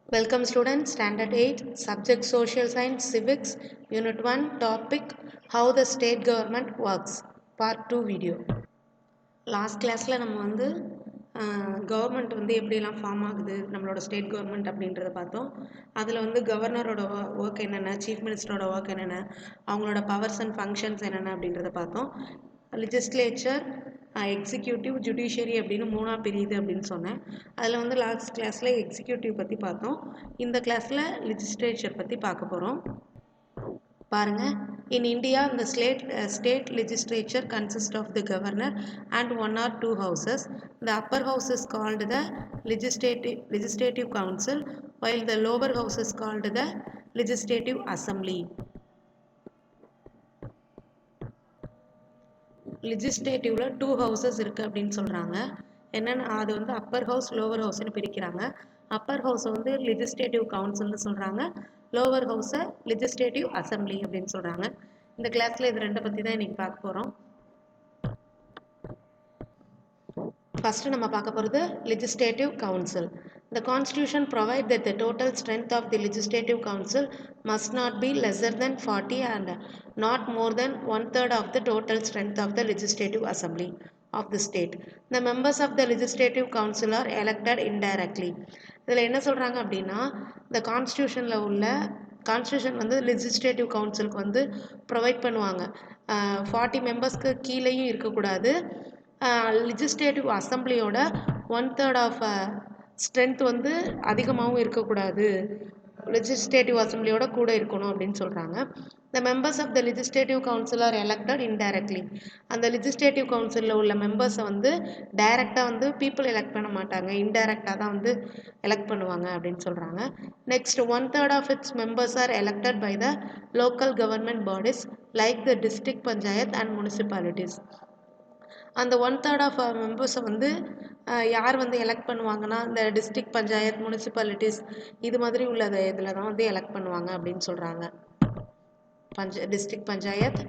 Welcome students, Standard 8, Subject Social Science, Civics, Unit 1, Topic How the State Government Works, Part 2 video. Last கிளாஸில் நம்ம வந்து government வந்து எப்படிலாம் form ஆகுது நம்மளோட ஸ்டேட் கவர்மெண்ட் அப்படின்றத பார்த்தோம். அதில் வந்து கவர்னரோட ஒர்க் என்னென்ன, சீஃப் மினிஸ்டரோட ஒர்க் என்னென்ன, அவங்களோட பவர்ஸ் அண்ட் ஃபங்க்ஷன்ஸ் என்னென்ன அப்படின்றத பார்த்தோம். லெஜிஸ்லேச்சர், எக்ஸிக்யூட்டிவ், ஜுடிஷியரி அப்படின்னு மூணாக பிரியுது அப்படின்னு சொன்னேன். அதில் வந்து லாஸ்ட் கிளாஸில் எக்ஸிக்யூட்டிவ் பற்றி பார்த்தோம். இந்த கிளாஸில் லெஜிஸ்லேச்சர் பற்றி பார்க்க போகிறோம். பாருங்க, in India the state legislature consists of the governor and one or two houses. The upper house is called the legislative council, while the lower house is called the legislative assembly. லெஜிஸ்லேட்டிவ்ல 2 houses இருக்குது அப்படின்னு சொல்கிறாங்க. என்னென்னா அது வந்து Appar house lower ஹவுஸ்னு பிரிக்கிறாங்க. அப்பர் ஹவுஸை வந்து legislative கவுன்சில்னு சொல்கிறாங்க, lower ஹவுஸை legislative assembly அப்படின்னு சொல்கிறாங்க. இந்த கிளாஸில் இது ரெண்டை பற்றி தான் இன்றைக்கி பார்க்க போகிறோம். ஃபஸ்ட்டு நம்ம பார்க்க போகிறது legislative council. The Constitution provides that the total strength of the Legislative Council must not be lesser than 40 and not more than 1/3 of the total strength of the Legislative Assembly of the state. The members of the Legislative Council are elected indirectly. இதில் என்ன சொல்கிறாங்க அப்படின்னா, இந்த கான்ஸ்டியூஷனில் உள்ள constitution வந்து legislative கவுன்சிலுக்கு வந்து provide பண்ணுவாங்க. 40 மெம்பர்ஸ்க்கு கீழேயும் இருக்கக்கூடாது. லெஜிஸ்லேட்டிவ் அசம்பிளியோட 1/3 ஆஃப் ஸ்ட்ரென்த் வந்து அதிகமாகவும் இருக்கக்கூடாது, லெஜிஸ்லேட்டிவ் அசம்பிளியோட கூட இருக்கணும் அப்படின்னு சொல்கிறாங்க. The members of the legislative council are elected indirectly. அந்த லெஜிஸ்லேட்டிவ் கவுன்சிலில் உள்ள மெம்பர்ஸை வந்து டைரெக்டாக வந்து பீப்புள் எலெக்ட் பண்ண மாட்டாங்க, இன்டைரக்டாக தான் வந்து எலெக்ட் பண்ணுவாங்க அப்படின்னு சொல்கிறாங்க. Next 1/3 of its members are elected by the local government bodies like the district panchayat and municipalities. அந்த 1/3 ஆஃப் மெம்பர்ஸை வந்து யார் வந்து எலெக்ட் பண்ணுவாங்கன்னா, இந்த டிஸ்ட்ரிக்ட் பஞ்சாயத், முனிசிபாலிட்டிஸ் இது மாதிரி உள்ளது இதில் தான் வந்து எலெக்ட் பண்ணுவாங்க அப்படின்னு சொல்கிறாங்க. District panchayat,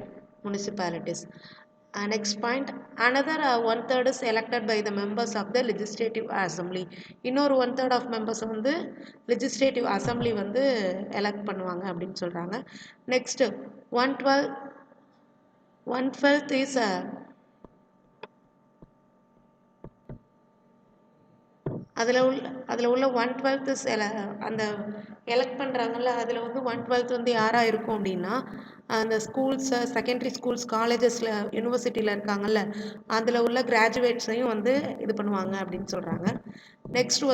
municipalities. Next point, another 1/3 is elected by the members of the legislative assembly. இன்னொரு 1/3 ஆஃப் மெம்பர்ஸை வந்து லெஜிஸ்லேட்டிவ் அசம்பிளி வந்து எலெக்ட் பண்ணுவாங்க அப்படின்னு சொல்கிறாங்க. நெக்ஸ்ட் 1/12 இஸ் அதில் உள்ள 1/12 அந்த எலெக்ட் பண்ணுறாங்கல்ல, அதில் வந்து 1/12 வந்து யாராக இருக்கும் அப்படின்னா, அந்த ஸ்கூல்ஸை, செகண்டரி ஸ்கூல்ஸ், காலேஜஸில், யூனிவர்சிட்டியில் இருக்காங்கல்ல, அதில் உள்ள கிராஜுவேட்ஸையும் வந்து இது பண்ணுவாங்க அப்படின்னு சொல்கிறாங்க. Next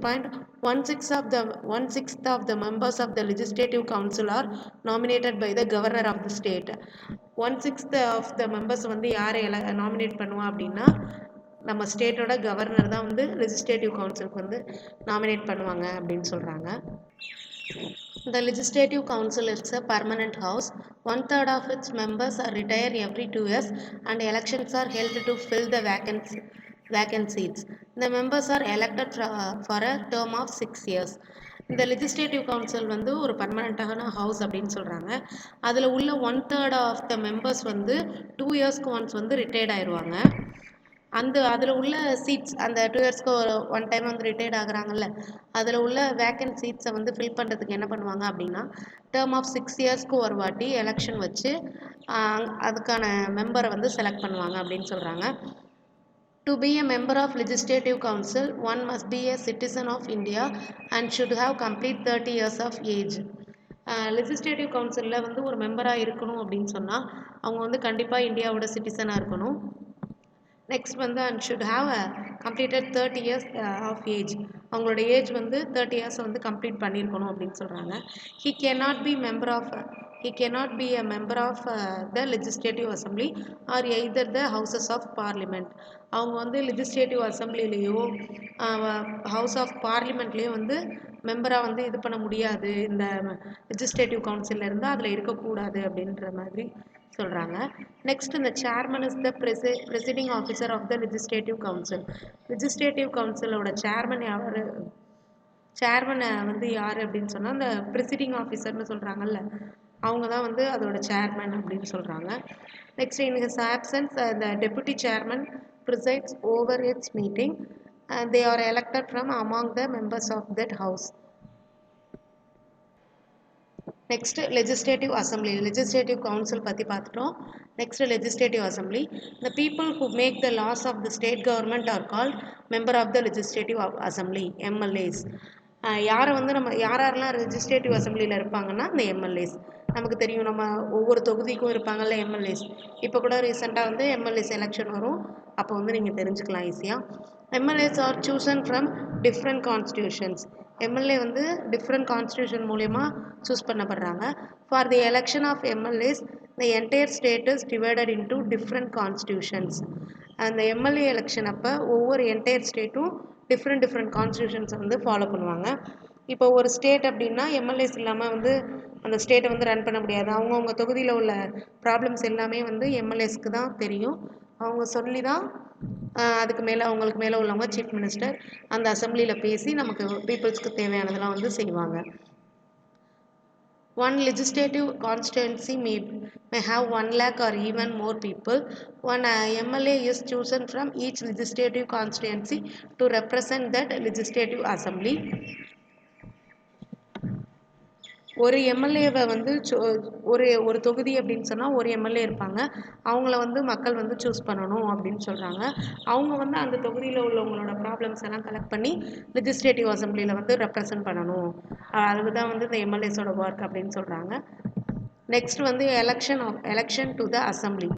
point, 1/6 of the members of the legislative council are nominated by the governor of the state. 1/6 of the members வந்து யாரை நாமினேட் பண்ணுவா அப்படின்னா, நம்ம ஸ்டேட்டோட கவர்னர் தான் வந்து லெஜிஸ்லேட்டிவ் கவுன்சிலுக்கு வந்து நாமினேட் பண்ணுவாங்க அப்படின்னு சொல்கிறாங்க. The Legislative Council is a permanent house. 1/3 of its members are retired every 2 years and elections are held to fill the vacant seats. The members are elected for a term of 6 years. இந்த legislative council வந்து ஒரு பர்மனண்ட்டான house அப்படின்னு சொல்கிறாங்க. அதில் உள்ள 1/3 of the members வந்து 2 இயர்ஸ்க்கு once வந்து ரிட்டையர்ட் ஆயிடுவாங்க. அதில் உள்ள சீட்ஸ், அந்த 2 இயர்ஸ்க்கு ஒன் டைம் வந்து ரிட்டையர்ட் ஆகுறாங்கல்ல, அதில் உள்ள வேக்கன்ட் சீட்ஸை வந்து ஃபில் பண்ணுறதுக்கு என்ன பண்ணுவாங்க அப்படின்னா, டேர்ம் ஆஃப் 6 இயர்ஸ்க்கு ஒரு வாட்டி எலெக்ஷன் வச்சு அதுக்கான மெம்பரை வந்து செலக்ட் பண்ணுவாங்க அப்படின்னு சொல்கிறாங்க. To be a member of Legislative Council, one must be a citizen of India and should have complete 30 years of age. Legislative கவுன்சிலில் வந்து ஒரு மெம்பராக இருக்கணும் அப்படின்னு சொன்னால் அவங்க வந்து கண்டிப்பாக இந்தியாவோட சிட்டிசனாக இருக்கணும். நெக்ஸ்ட் வந்து and should have completed 30 years of age. அவங்களோட ஏஜ் வந்து 30 இயர்ஸை வந்து கம்ப்ளீட் பண்ணியிருக்கணும் அப்படின்னு சொல்கிறாங்க. He cannot be a member of the legislative assembly or either the houses of parliament. அவங்க வந்து லெஜிஸ்லேட்டிவ் அசம்பிளிலேயோ ஹவுஸ் ஆஃப் பார்லிமெண்ட்லேயோ வந்து மெம்பராக வந்து இது பண்ண முடியாது, இந்த லெஜிஸ்லேட்டிவ் கவுன்சிலில் இருந்தால் அதில் இருக்கக்கூடாது அப்படின்ற மாதிரி சொல்கிறாங்க. நெக்ஸ்ட், இந்த chairman is the presiding officer of the legislative council. Legislative கவுன்சிலோட சேர்மனை வந்து யார் அப்படின்னு சொன்னால் இந்த ப்ரெசிடிங் ஆஃபீஸர்னு சொல்கிறாங்கல்ல, அவங்க தான் வந்து அதோட சேர்மன் அப்படின்னு சொல்கிறாங்க. Next, in his absence the deputy chairman presides over its meeting and they are elected from among the members of that house. Next legislative assembly, legislative council பற்றி பார்த்துட்டோம். Next legislative assembly. The people who make the laws of the state government are called member of the legislative assembly, MLAs. யாரை வந்து நம்ம யாரெல்லாம் legislative அசம்பிளியில் இருப்பாங்கன்னா இந்த MLAs. நமக்கு தெரியும், நம்ம ஒவ்வொரு தொகுதிக்கும் இருப்பாங்கல்ல எம்எல்ஏஸ். இப்போ கூட ரீசெண்டாக வந்து எம்எல்ஏஸ் எலெக்ஷன் வரும், அப்போ வந்து நீங்கள் தெரிஞ்சுக்கலாம் ஈஸியாக. MLAs are chosen from different constitutions. MLA வந்து டிஃப்ரெண்ட் கான்ஸ்டியூஷன் மூலயமா சூஸ் பண்ணப்படுறாங்க. For the election of MLAs the entire state is divided into different constitutions. அந்த எம்எல்ஏ எலெக்ஷன் அப்போ ஒவ்வொரு என்டையர் ஸ்டேட்டும் டிஃப்ரெண்ட் கான்ஸ்டியூஷன்ஸை வந்து ஃபாலோ பண்ணுவாங்க. இப்போ ஒரு ஸ்டேட் அப்படின்னா எம்எல்ஏஸ் இல்லாமல் வந்து அந்த ஸ்டேட்டை வந்து ரன் பண்ண முடியாது. அவங்கவுங்க தொகுதியில் உள்ள ப்ராப்ளம்ஸ் எல்லாமே வந்து எம்எல்ஏஸ்க்கு தான் தெரியும். அவங்க சொல்லி தான் அதுக்கு மேலே அவங்களுக்கு மேலே உள்ளவங்க சீஃப் மினிஸ்டர் அந்த அசம்பிளியில் பேசி நமக்கு பீப்புள்ஸ்க்கு தேவையானதெல்லாம் வந்து செய்வாங்க. One legislative constituency may have 1 lakh or even more people. One MLA is chosen from each legislative constituency to represent that legislative assembly. ஒரு எம்எல்ஏவை வந்து ஒரு தொகுதி அப்படின்னு சொன்னால் ஒரு எம்எல்ஏ இருப்பாங்க. அவங்கள வந்து மக்கள் வந்து சூஸ் பண்ணணும் அப்படின்னு சொல்கிறாங்க. அவங்க வந்து அந்த தொகுதியில் உள்ளவங்களோட ப்ராப்ளம்ஸ் எல்லாம் கலெக்ட் பண்ணி லெஜிஸ்லேட்டிவ் அசம்பிளியில் வந்து ரெப்ரசன்ட் பண்ணணும். அதுதான் வந்து இந்த எம்எல்ஏஸோட ஒர்க் அப்படின்னு சொல்கிறாங்க. நெக்ஸ்ட் வந்து election to the assembly.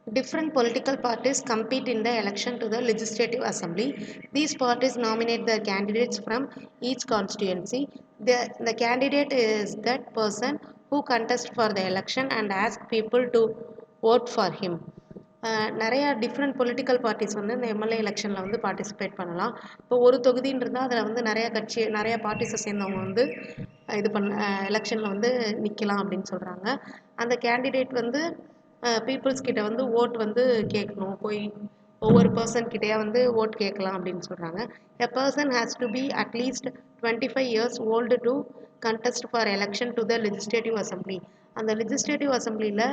Different political parties compete in the election to the legislative assembly. These parties nominate the candidates from each constituency. The candidate is that person who contests for the election and asks people to vote for him. நிறையா different political parties வந்து இந்த MLA எலெக்ஷனில் வந்து participate பண்ணலாம். இப்போ ஒரு தொகுதின்னு இருந்தால் அதில் வந்து நிறையா பார்ட்டிஸை சேர்ந்தவங்க வந்து எலெக்ஷனில் வந்து நிற்கலாம் அப்படின்னு சொல்கிறாங்க. அந்த கேண்டிடேட் வந்து பீப்புள்ஸ் கிட்ட வந்து ஓட் வந்து கேட்கணும், போய் ஒவ்வொரு பர்சன் கிட்டேயா வந்து ஓட் கேட்கலாம் அப்படின்னு சொல்கிறாங்க. A person has to be at least 25 years old to contest for election to the legislative assembly. அந்த லெஜிஸ்லேட்டிவ் அசம்பிளியில்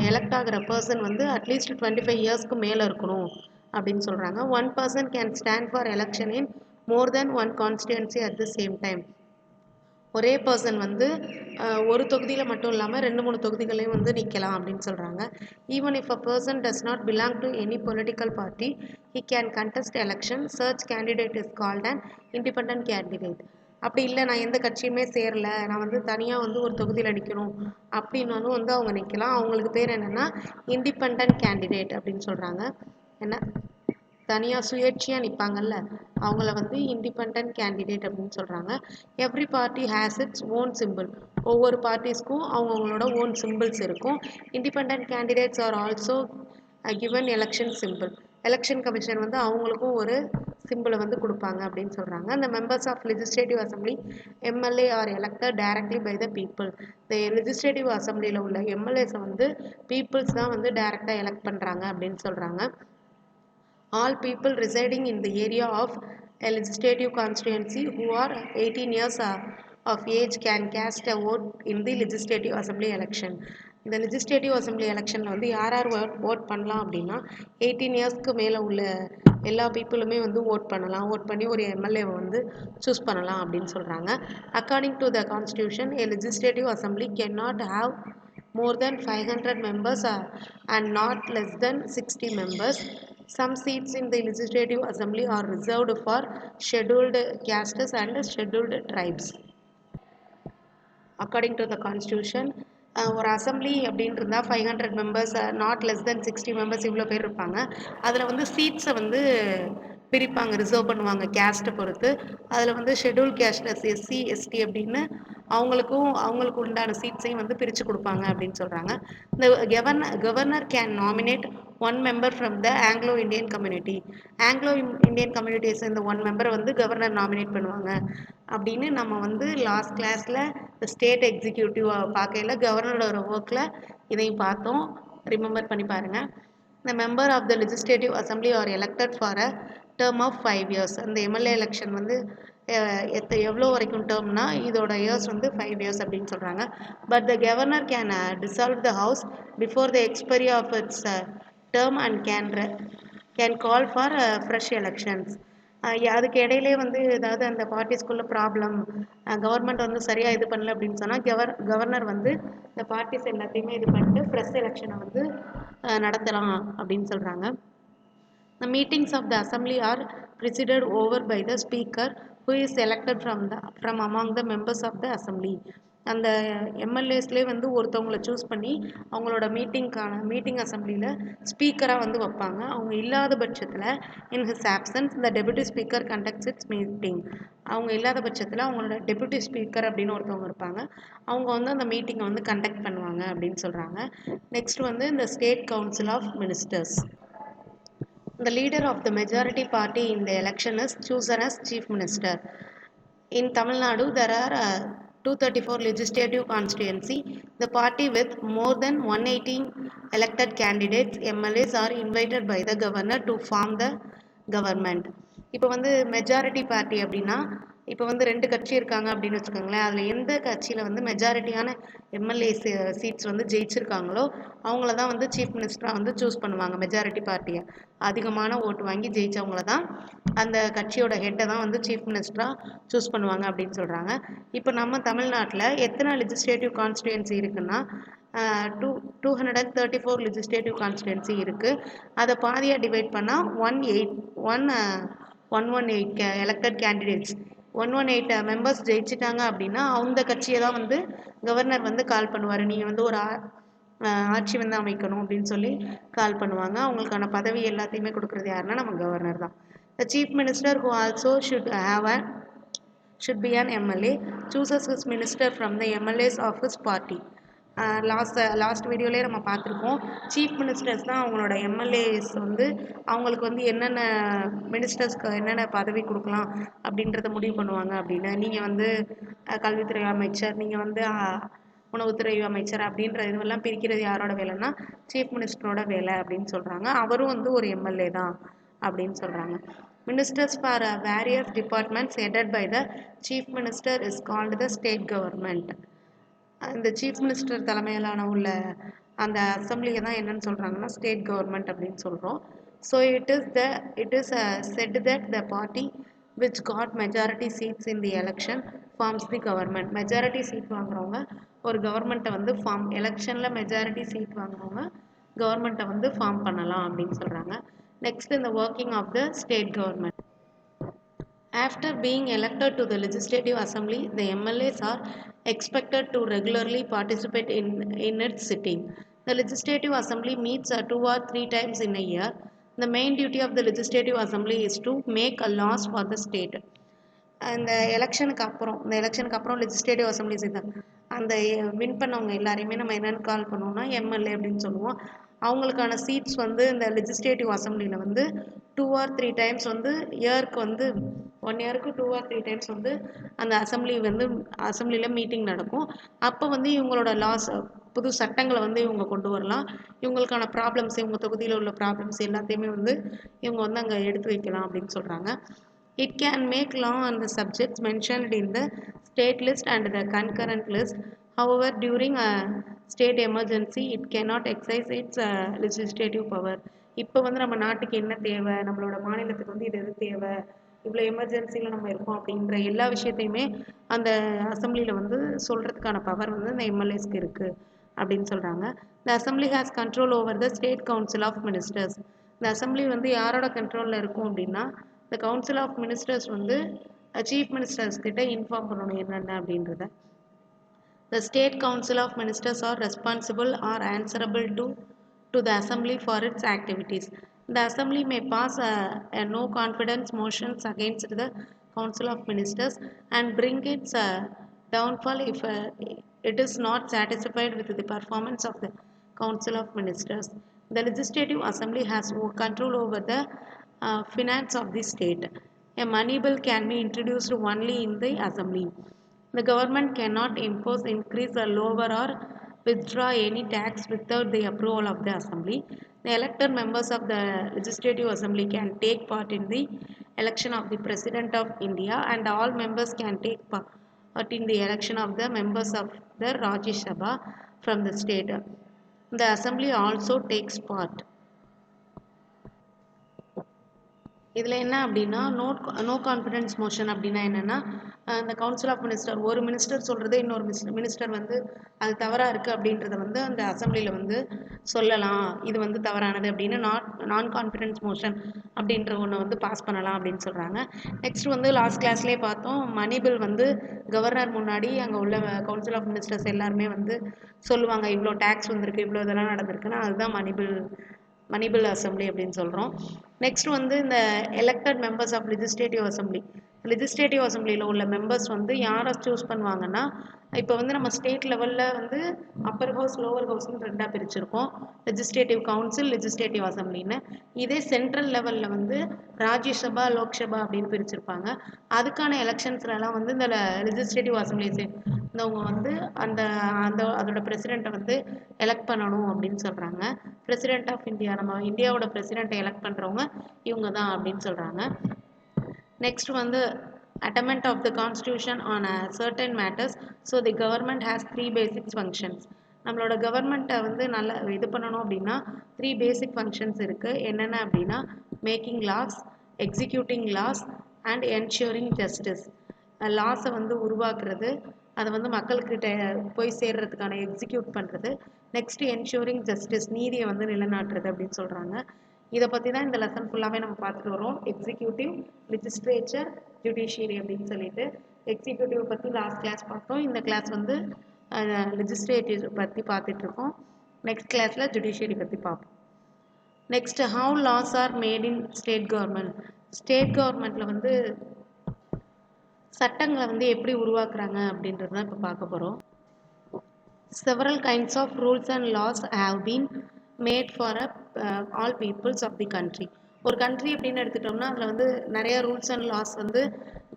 எலெக்ட் ஆகிற பர்சன் வந்து அட்லீஸ்ட் 25 yearsக்கு மேலே இருக்கணும் அப்படின்னு சொல்கிறாங்க. One person can stand for election in more then one constituency at the same time. ஒரே person வந்து ஒரு தொகுதியில் மட்டும் இல்லாமல் 2-3 தொகுதிகளையும் வந்து நிற்கலாம் அப்படின்னு சொல்கிறாங்க. Even if a person does not belong to any political party he can contest election. சர்ச் candidate is called and independent candidate. அப்படி இல்லை, நான் எந்த கட்சியுமே சேரலை, நான் வந்து தனியாக வந்து ஒரு தொகுதியில் நிற்கணும் அப்படின்னாலும் வந்து அவங்க நிற்கலாம். அவங்களுக்கு பேர் என்னென்னா இண்டிபெண்டன்ட் கேண்டிடேட் அப்படின்னு சொல்கிறாங்க. என்ன தனியாக சுயேட்சையாக நிற்பாங்கல்ல அவங்கள வந்து இண்டிபெண்டன்ட் கேண்டிடேட் அப்படின்னு சொல்கிறாங்க. Every party has its own symbol. ஒவ்வொரு பார்ட்டிஸ்க்கும் அவங்களோட ஓன் சிம்பிள்ஸ் இருக்கும். Independent candidates are also given election symbol. Election commission வந்து அவங்களுக்கும் ஒரு சிம்பிளை வந்து கொடுப்பாங்க அப்படின்னு சொல்கிறாங்க. அந்த members of legislative assembly MLA are elected directly by the people. இந்த லெஜிஸ்லேட்டிவ் அசம்பிளியில் உள்ள எம்எல்ஏஸை வந்து பீப்புள்ஸ் தான் வந்து டைரெக்டாக எலெக்ட் பண்ணுறாங்க அப்படின்னு சொல்கிறாங்க. All people residing in the area of a legislative constituency who are 18 years of age can cast a vote in the legislative assembly election. இந்த லெஜிஸ்லேட்டிவ் அசம்பிளி எலெக்ஷனில் வந்து யார் ஓட் பண்ணலாம் அப்படின்னா 18 yearsக்கு மேலே உள்ள எல்லா பீப்புளுமே வந்து ஓட் பண்ணலாம். ஓட் பண்ணி ஒரு எம்எல்ஏவை வந்து சூஸ் பண்ணலாம் அப்படின்னு சொல்கிறாங்க. According to the constitution a legislative assembly cannot have more than 500 members and not less than 60 members. Some seats in the legislative assembly are reserved for scheduled castes and scheduled tribes. According to the constitution, ஒரு assembly அப்படின்னு இருந்தால் 500 members, not less than 60 members இவ்வளோ பேர் இருப்பாங்க. அதில் வந்து சீட்ஸை வந்து பிரிப்பாங்க, ரிசர்வ் பண்ணுவாங்க கேஸ்ட்டை பொறுத்து. அதில் வந்து ஷெட்யூல் கேஸ்டஸ் எஸ்சி எஸ்டி அப்படின்னு அவங்களுக்கு உண்டான சீட்ஸையும் வந்து பிரித்து கொடுப்பாங்க அப்படின்னு சொல்கிறாங்க. இந்த governor can nominate 1 member from the Anglo Indian community. Anglo Indian கம்யூனிட்டியை சேர்ந்த 1 member வந்து கவர்னர் நாமினேட் பண்ணுவாங்க அப்படின்னு நம்ம வந்து லாஸ்ட் கிளாஸில் ஸ்டேட் எக்ஸிக்யூட்டிவ் பார்க்கையில் கவர்னரோட ஒர்க்கில் இதையும் பார்த்தோம். ரிமெம்பர் பண்ணி பாருங்கள். The member of the legislative assembly are elected for a term of 5 years. அந்த எம்எல்ஏ எலெக்ஷன் வந்து எவ்வளோ வரைக்கும் டேர்ம்னா இதோட இயர்ஸ் வந்து 5 years அப்படின்னு சொல்கிறாங்க. But the governor can dissolve the house before the expiry of its term and can call for fresh elections. அதுக்கு இடையிலே வந்து ஏதாவது அந்த பார்ட்டிஸ்குள்ள ப்ராப்ளம், கவர்மெண்ட் வந்து சரியாக இது பண்ணல அப்படின்னு சொன்னால் கவர்னர் வந்து இந்த பார்ட்டிஸ் எல்லாத்தையுமே இது பண்ணிட்டு ஃப்ரெஷ் எலெக்ஷனை வந்து நடத்தலாம் அப்படின்னு சொல்கிறாங்க. The meetings of the assembly are presided over by the speaker who is selected from among the members of the assembly. அந்த எம்எல்ஏஸ்லேயே வந்து ஒருத்தவங்களை சூஸ் பண்ணி அவங்களோட மீட்டிங் அசம்பிளியில் ஸ்பீக்கராக வந்து வைப்பாங்க. அவங்க இல்லாத பட்சத்தில் in his absence the deputy speaker conducts its meeting. அவங்க இல்லாத பட்சத்தில் அவங்களோட டெபுட்டி ஸ்பீக்கர் அப்படின்னு ஒருத்தவங்க இருப்பாங்க. அவங்க வந்து அந்த மீட்டிங்கை வந்து கண்டக்ட் பண்ணுவாங்க அப்படின்னு சொல்கிறாங்க. நெக்ஸ்ட் வந்து இந்த state council of ministers. The leader of the majority party in the election is chosen as chief minister. In Tamil Nadu, there are 234 legislative constituency. The party with more than 118 elected candidates, MLAs, are invited by the governor to form the government. இப்போ வந்து majority party அப்படின்னா இப்போ வந்து 2 கட்சி இருக்காங்க அப்படின்னு வச்சுக்கோங்களேன். அதில் எந்த கட்சியில் வந்து மெஜாரிட்டியான எம்எல்ஏ சீட்ஸ் வந்து ஜெயிச்சிருக்காங்களோ அவங்கள தான் வந்து சீஃப் மினிஸ்டராக வந்து சூஸ் பண்ணுவாங்க. மெஜாரிட்டி பார்ட்டியை அதிகமான ஓட்டு வாங்கி ஜெயித்தவங்கள தான் அந்த கட்சியோட ஹெட்டை தான் வந்து சீஃப் மினிஸ்டராக சூஸ் பண்ணுவாங்க அப்படின்னு சொல்கிறாங்க. இப்போ நம்ம தமிழ்நாட்டில் எத்தனை லெஜிஸ்லேட்டிவ் கான்ஸ்டிடுவன்சி இருக்குன்னா 234 லெஜிஸ்லேட்டிவ் கான்ஸ்டிடுவன்சி இருக்குது. அதை பாதியாக டிவைட் பண்ணால் 118 எலெக்டட் கேண்டிடேட்ஸ் 118 மெம்பர்ஸ் ஜெயிச்சிட்டாங்க அப்படின்னா அந்த கட்சியை தான் வந்து கவர்னர் வந்து கால் பண்ணுவார். நீங்கள் வந்து ஒரு ஆட்சி வந்து அமைக்கணும் அப்படின்னு சொல்லி கால் பண்ணுவாங்க. அவங்களுக்கான பதவி எல்லாத்தையுமே கொடுக்குறது யாருன்னா நம்ம கவர்னர் தான். The chief minister who also should be an MLA chooses his minister from the MLAs of his party. Last வீடியோலேயே நம்ம பார்த்துருக்கோம். சீஃப் மினிஸ்டர்ஸ் தான் அவங்களோட எம்எல்ஏஸ் வந்து அவங்களுக்கு வந்து என்னென்ன மினிஸ்டர்ஸ்க்கு என்னென்ன பதவி கொடுக்கலாம் அப்படின்றத முடிவு பண்ணுவாங்க அப்படின்னு. நீங்கள் வந்து கல்வித்துறை அமைச்சர், நீங்கள் வந்து உணவுத்துறை அமைச்சர் அப்படின்ற இதுவெல்லாம் பிரிக்கிறது யாரோட வேலைன்னா சீஃப் மினிஸ்டரோட வேலை அப்படின்னு சொல்கிறாங்க. அவரும் வந்து ஒரு எம்எல்ஏ தான் அப்படின்னு சொல்கிறாங்க. Ministers for various departments headed by the chief minister is called the state government. அந்த சீஃப் மினிஸ்டர் தலைமையிலான உள்ள அந்த அசம்பிளியை தான் என்னன்னு சொல்கிறாங்கன்னா ஸ்டேட் கவர்மெண்ட் அப்படின்னு சொல்கிறோம். So it is said that the party which got majority seats in the election forms the government. Majority seat வாங்குறவங்க ஒரு கவர்மெண்ட்டை வந்து எலெக்ஷனில் மெஜாரிட்டி சீட் வாங்குறவங்க கவர்மெண்ட்டை வந்து ஃபார்ம் பண்ணலாம் அப்படின்னு சொல்கிறாங்க. நெக்ஸ்ட் இந்த working of the state government. After being elected to the Legislative Assembly, the MLAs are expected to regularly participate in its sitting. The Legislative Assembly meets 2 or 3 times in a year. The main duty of the Legislative Assembly is to make a laws for the state. இந்த எலெக்ஷனுக்கு அப்புறம் legislative assemblies தான் அந்த win பண்ணவங்க எல்லாரையுமே நம்ம என்னென்னு கால் பண்ணுவோம்னா எம்எல்ஏ அப்படின்னு சொல்லுவோம். அவங்களுக்கான சீட்ஸ் வந்து இந்த லெஜிஸ்லேட்டிவ் அசம்பிளியில் வந்து 2 or 3 டைம்ஸ் வந்து இயருக்கு வந்து 1 இயருக்கு 2 or 3 டைம்ஸ் வந்து அந்த அசம்பிளியில் மீட்டிங் நடக்கும். அப்போ வந்து இவங்களோட புது சட்டங்களை வந்து இவங்க கொண்டு வரலாம். இவங்களுக்கான ப்ராப்ளம்ஸ், இவங்க தொகுதியில் உள்ள ப்ராப்ளம்ஸ் எல்லாத்தையுமே வந்து இவங்க வந்து அங்கே எடுத்து வைக்கலாம் அப்படின்னு சொல்கிறாங்க. It can make law on the subjects mentioned in the state list and the concurrent list. However, during a state emergency, it cannot exercise its legislative power. இப்போ வந்து நம்ம நாட்டுக்கு என்ன தேவை, நம்மளோட மாநிலத்துக்கு வந்து இது எது தேவை, இவ்வளோ எமர்ஜென்சியில் நம்ம இருக்கோம் அப்படின்ற எல்லா விஷயத்தையுமே அந்த அசம்பிளியில் வந்து சொல்கிறதுக்கான பவர் வந்து இந்த எம்எல்ஏஸ்க்கு இருக்குது அப்படின்னு சொல்கிறாங்க. The assembly has control over the state council of ministers. இந்த அசம்பிளி வந்து யாரோட கண்ட்ரோலில் இருக்கும் அப்படின்னா the council of ministers வந்து சீஃப் மினிஸ்டர்ஸ் கிட்ட இன்ஃபார்ம் பண்ணணும் என்னென்ன அப்படின்றத. The state council of ministers are responsible or answerable to the assembly for its activities. The assembly may pass a no confidence motions against the council of ministers and bring its downfall if it is not satisfied with the performance of the council of ministers. The legislative assembly has control over the finance of the state. A money bill can be introduced only in the assembly. The government cannot impose, increase, or lower or withdraw any tax without the approval of the assembly. The elected members of the legislative assembly can take part in the election of the president of India, and all members can take part in the election of the members of the Rajya Sabha from the state. The assembly also takes part இதில் என்ன அப்படின்னா no confidence motion அப்படின்னா என்னென்னா இந்த council of minister ஒரு minister சொல்கிறது இன்னொரு minister வந்து அது தவறாக இருக்குது அப்படின்றத வந்து அந்த அசம்பிளியில் வந்து சொல்லலாம், இது வந்து தவறானது அப்படின்னு நான் கான்ஃபிடன்ஸ் மோஷன் அப்படின்ற ஒன்று வந்து பாஸ் பண்ணலாம் அப்படின்னு சொல்கிறாங்க. நெக்ஸ்ட் வந்து லாஸ்ட் கிளாஸ்லேயே பார்த்தோம், மணி பில் வந்து கவர்னர் முன்னாடி அங்கே உள்ள கவுன்சில் ஆஃப் மினிஸ்டர்ஸ் எல்லாருமே வந்து சொல்லுவாங்க, இவ்வளோ டேக்ஸ் வந்திருக்கு, இவ்வளோ இதெல்லாம் நடந்திருக்குன்னா அதுதான் மணிபில் அசம்பிளி அப்படின்னு சொல்கிறோம். நெக்ஸ்ட் வந்து இந்த எலெக்டட் மெம்பர்ஸ் ஆஃப் லெஜிஸ்லேட்டிவ் அசம்பிளியில் உள்ள மெம்பர்ஸ் வந்து யாரை சூஸ் பண்ணுவாங்கன்னா, இப்போ வந்து நம்ம ஸ்டேட் லெவலில் வந்து அப்பர் ஹவுஸ் லோவர் ஹவுஸ்னு ரெண்டாக பிரிச்சிருக்கோம், லெஜிஸ்லேட்டிவ் கவுன்சில் லெஜிஸ்லேட்டிவ் அசம்பிளின்னு. இதே சென்ட்ரல் லெவலில் வந்து ராஜ்யசபா லோக்சபா அப்படின்னு பிரிச்சிருப்பாங்க. அதுக்கான எலெக்ஷன்ஸ்லாம் வந்து இந்த லெஜிஸ்லேட்டிவ் அசம்பிளி சேர்ந்தவங்க வந்து அந்த அந்த அதோட பிரசிடெண்ட்டை வந்து எலெக்ட் பண்ணணும் அப்படின்னு சொல்கிறாங்க. பிரசிடெண்ட் ஆஃப் இந்தியா, நம்ம இந்தியாவோட பிரசிடெண்ட்டை எலெக்ட் பண்ணுறவங்க இவங்க தான் அப்படின்னு சொல்கிறாங்க. நெக்ஸ்ட் வந்து amendment of the constitution on certain matters. So the government has 3 basic functions. நம்மளோட கவர்மெண்ட்டை வந்து நல்லா இது பண்ணணும் அப்படின்னா 3 பேசிக் ஃபங்க்ஷன்ஸ் இருக்குது. என்னென்ன அப்படின்னா making laws, executing laws and ensuring justice. லாஸை வந்து உருவாக்குறது, அதை வந்து மக்கள்கிட்ட போய் சேர்றதுக்கான எக்ஸிக்யூட் பண்ணுறது. நெக்ஸ்ட் என்ஷூரிங் ஜஸ்டிஸ், நீதியை வந்து நிலைநாட்டுறது அப்படின்னு சொல்கிறாங்க. இதை பற்றி தான் இந்த லெசன் ஃபுல்லாகவே நம்ம பார்த்துட்டு வரோம். எக்ஸிக்யூட்டிவ், லெஜிஸ்லேச்சர், ஜுடிஷியரி அப்படின்னு சொல்லிட்டு. எக்ஸிக்யூட்டிவ் பற்றி லாஸ்ட் கிளாஸ் பார்த்தோம். இந்த கிளாஸ் வந்து லெஜிஸ்லேட்டிவ் பற்றி பார்த்துட்ருக்கோம். நெக்ஸ்ட் கிளாஸில் ஜுடிஷியரி பற்றி பார்ப்போம். Next how laws are made in state government. State கவர்மெண்ட்டில் வந்து சட்டங்களை வந்து எப்படி உருவாக்குறாங்க அப்படின்றது தான் இப்போ பார்க்க போகிறோம். Several kinds of rules and laws have been made for all peoples of the country. ஒரு கண்ட்ரி அப்படின்னு எடுத்துட்டோம்னா அதில் வந்து நிறைய ரூல்ஸ் அண்ட் லாஸ் வந்து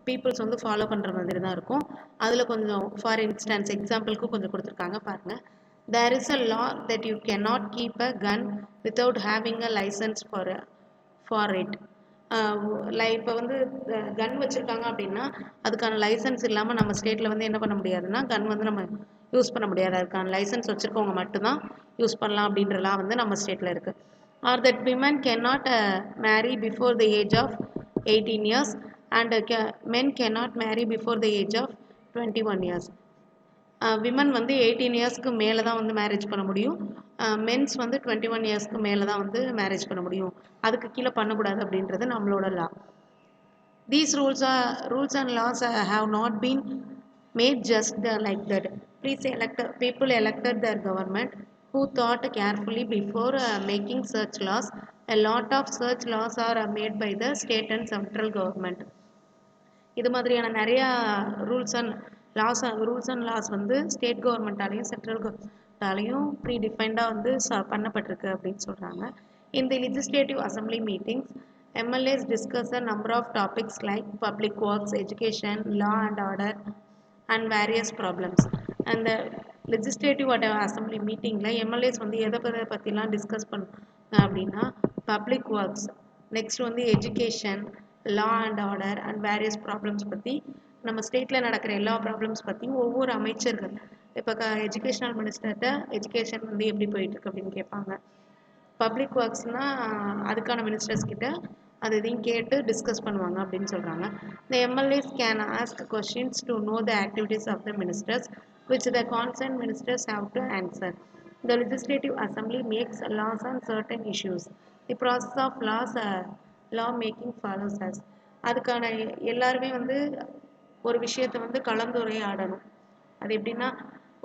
பீப்புள்ஸ் வந்து ஃபாலோ பண்ணுற மாதிரி தான் இருக்கும். அதில் கொஞ்சம் ஃபார் இன்ஸ்டன்ஸ் எக்ஸாம்பிளுக்கு கொஞ்சம் கொடுத்துருக்காங்க பாருங்கள். There is a law that you cannot keep a gun without having a license for it. இப்போ வந்து கன் வச்சுருக்காங்க அப்படின்னா அதுக்கான லைசன்ஸ் இல்லாமல் நம்ம ஸ்டேட்டில் வந்து என்ன பண்ண முடியாதுன்னா கன் வந்து நம்ம யூஸ் பண்ண முடியாது. அதுக்கான லைசன்ஸ் வச்சுருக்கவங்க மட்டும்தான் யூஸ் பண்ணலாம் அப்படின்றலாம் வந்து நம்ம ஸ்டேட்டில் இருக்குது. Are that women cannot marry before the age of 18 years and men cannot marry before the age of 21 years. Women வந்து 18 இயர்ஸ்க்கு மேலே தான் வந்து மேரேஜ் பண்ண முடியும். மென்ஸ் வந்து 21 இயர்ஸ்க்கு மேலே தான் வந்து மேரேஜ் பண்ண முடியும். அதுக்கு கீழே பண்ணக்கூடாது அப்படின்றது நம்மளோட லா. These rules and laws have not been made just like that. People elected their government who thought carefully before making such laws. A lot of such laws are made by the state and central government. இது மாதிரியான நிறையா rules and loss வந்து state கவர்மெண்ட்டாலையும் central கவர்மெண்ட்டாலையும் pre டிஃபைன்டாக வந்து பண்ணப்பட்டிருக்கு அப்படின்னு சொல்கிறாங்க. In the legislative assembly meetings, MLAs discuss a number of topics like public works, education, law and order and various problems. And the legislative assembly meetingல MLAs வந்து எதை பற்றிலாம் discuss பண்ணுவாங்க அப்படின்னா பப்ளிக் ஒர்க்ஸ், நெக்ஸ்ட் வந்து education, law and order and various problems பற்றி, நம்ம ஸ்டேட்டில் நடக்கிற எல்லா ப்ராப்ளம்ஸ் பற்றியும் ஒவ்வொரு அமைச்சர்கள், இப்போ எஜுகேஷனல் மினிஸ்டர்கிட்ட எஜுகேஷன் வந்து எப்படி போயிட்டுருக்கு அப்படின்னு கேட்பாங்க. பப்ளிக் ஒர்க்ஸ்னால் அதுக்கான மினிஸ்டர்ஸ் கிட்ட அது இதையும் கேட்டு டிஸ்கஸ் பண்ணுவாங்க அப்படின்னு சொல்கிறாங்க. The MLAs can ask questions to know the activities of the ministers which the concerned ministers have to answer. The legislative assembly makes laws on certain issues. The process of law making follows as. அதுக்கான எல்லாருமே வந்து ஒரு விஷயத்தை வந்து கலந்துரையாடணும். அது எப்படின்னா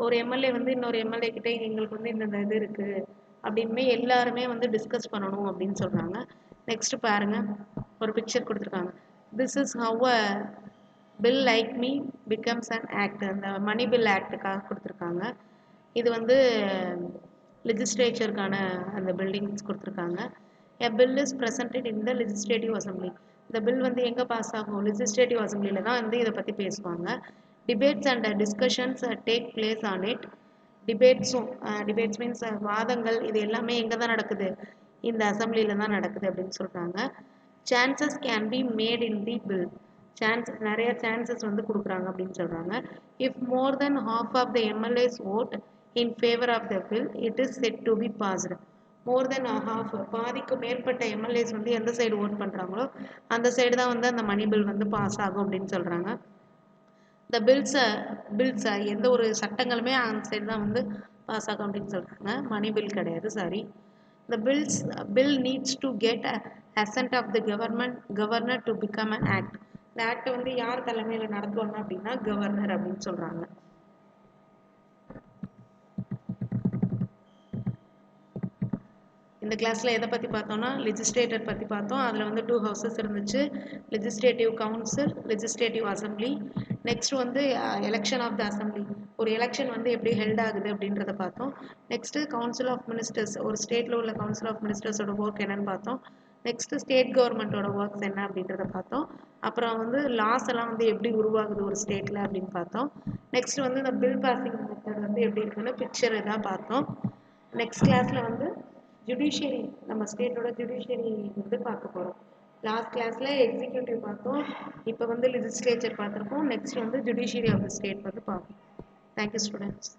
ஒரு MLA வந்து இன்னொரு எம்எல்ஏ கிட்டே எங்களுக்கு வந்து இந்த இது இருக்குது அப்படின்மே எல்லாருமே வந்து டிஸ்கஸ் பண்ணணும் அப்படின்னு சொல்கிறாங்க. நெக்ஸ்ட் பாருங்கள், ஒரு பிக்சர் கொடுத்துருக்காங்க. This is how a bill like me becomes an act. அந்த மணி பில் ஆக்டுக்காக கொடுத்துருக்காங்க. இது வந்து லெஜிஸ்லேச்சருக்கான அந்த பில்டிங்ஸ் கொடுத்துருக்காங்க. எ bill is presented in the legislative assembly. இந்த பில் வந்து எங்கே பாஸ் ஆகும்? லெஜிஸ்லேட்டிவ் அசம்பிளியில் தான் வந்து இதை பற்றி பேசுவாங்க. Debates and discussions take place on it. Debates means வாதங்கள், இது எல்லாமே எங்கே தான் நடக்குது? இந்த அசம்பிளியில் தான் நடக்குது அப்படின்னு சொல்கிறாங்க. Changes can be made in the bill. நிறைய சான்சஸ் வந்து கொடுக்குறாங்க அப்படின்னு சொல்கிறாங்க. If more then half of the MLAs vote in favor of the bill, it is said to be passed. More then half பாதிக்கு மேற்பட்ட எம்எல்ஏஸ் வந்து எந்த side vote பண்ணுறாங்களோ அந்த சைடு தான் வந்து அந்த மணி பில் வந்து பாஸ் ஆகும் அப்படின்னு சொல்கிறாங்க. இந்த பில்ஸை எந்த ஒரு சட்டங்களுமே அந்த சைடு தான் வந்து பாஸ் ஆகும் அப்படின்னு சொல்கிறாங்க. மணி பில் கிடையாது, sorry. The bill needs to get assent of the governor to become an act. இந்த ஆக்ட் வந்து யார் தலைமையில் நடத்துவாங்க அப்படின்னா கவர்னர் அப்படின்னு சொல்கிறாங்க. இந்த கிளாஸில் எதை பற்றி பார்த்தோம்னா லெஜிஸ்லேட்டர் பற்றி பார்த்தோம். அதில் வந்து 2 ஹவுசஸ் இருந்துச்சு, legislative council, legislative assembly. Next வந்து எலெக்ஷன் ஆஃப் த அசம்பிளி, ஒரு எலெக்ஷன் வந்து எப்படி ஹெல்ட் ஆகுது அப்படின்றத பார்த்தோம். நெக்ஸ்ட்டு கவுன்சில் ஆஃப் மினிஸ்டர்ஸ், ஒரு ஸ்டேட்டில் உள்ள கவுன்சில் ஆஃப் மினிஸ்டர்ஸோட ஒர்க் என்னன்னு பார்த்தோம். நெக்ஸ்ட்டு ஸ்டேட் கவர்மெண்ட்டோட ஒர்க்ஸ் என்ன அப்படின்றத பார்த்தோம். அப்புறம் வந்து லாஸ் எல்லாம் வந்து எப்படி உருவாகுது ஒரு ஸ்டேட்டில் அப்படின்னு பார்த்தோம். நெக்ஸ்ட் வந்து இந்த பில் பாசிங் மெத்தட் வந்து எப்படி இருக்குன்னு பிக்சர் தான் பார்த்தோம். நெக்ஸ்ட் கிளாஸில் வந்து ஜுடிஷியரி, நம்ம ஸ்டேட்டோட ஜுடிஷியரி வந்து பார்க்க போகிறோம். லாஸ்ட் கிளாஸில் எக்ஸிக்யூட்டிவ் பார்த்தோம், இப்போ வந்து லெஜிஸ்லேச்சர் பார்த்துருக்கோம். நெக்ஸ்ட் வந்து ஜுடிஷியரி ஆஃப் த ஸ்டேட் வந்து பார்ப்போம். Thank you students.